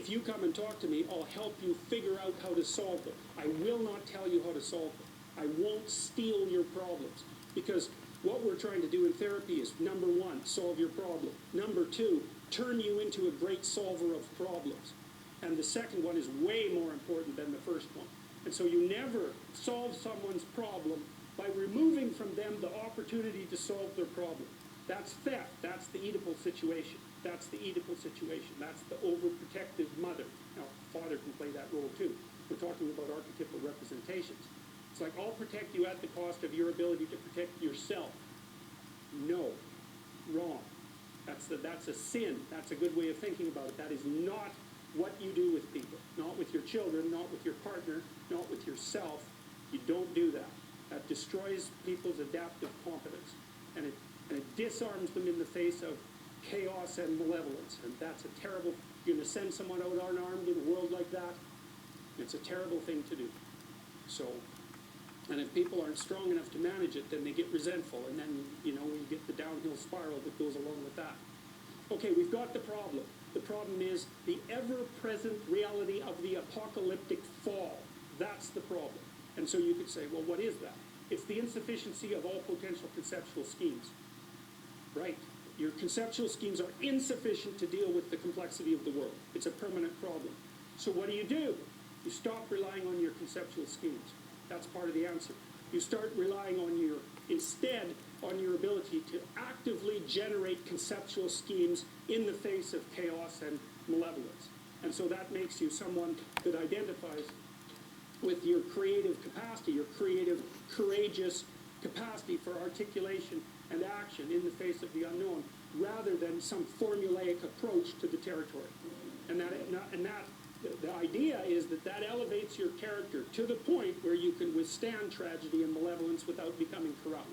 If you come and talk to me, I'll help you figure out how to solve them. I will not tell you how to solve them. I won't steal your problems, because what we're trying to do in therapy is, number one, solve your problem. Number two, turn you into a great solver of problems. And the second one is way more important than the first one. And so you never solve someone's problem by removing from them the opportunity to solve their problem. That's theft. That's the Oedipal situation. That's the Oedipal situation. That's the overprotective mother. Now, father can play that role too. We're talking about archetypal representations. It's like, I'll protect you at the cost of your ability to protect yourself. No. Wrong. That's a sin. That's a good way of thinking about it. That is not what you do with people. Not with your children, not with your partner, not with yourself. You don't do that. That destroys people's adaptive competence. And it disarms them in the face of chaos and malevolence. And that's a terrible... You're going to send someone out unarmed in a world like that? It's a terrible thing to do. So... And if people aren't strong enough to manage it, then they get resentful, and then, you get the downhill spiral that goes along with that. Okay, we've got the problem. The problem is the ever-present reality of the apocalyptic fall. That's the problem. And so you could say, well, what is that? It's the insufficiency of all potential conceptual schemes. Right. Your conceptual schemes are insufficient to deal with the complexity of the world. It's a permanent problem. So what do? You stop relying on your conceptual schemes. That's part of the answer. You start relying on instead on your ability to actively generate conceptual schemes in the face of chaos and malevolence. And so that makes you someone that identifies with your creative capacity, your creative, courageous capacity for articulation and action in the face of the unknown, rather than some formulaic approach to the territory. And the idea is that elevates your character to the point where you can withstand tragedy and malevolence without becoming corrupt.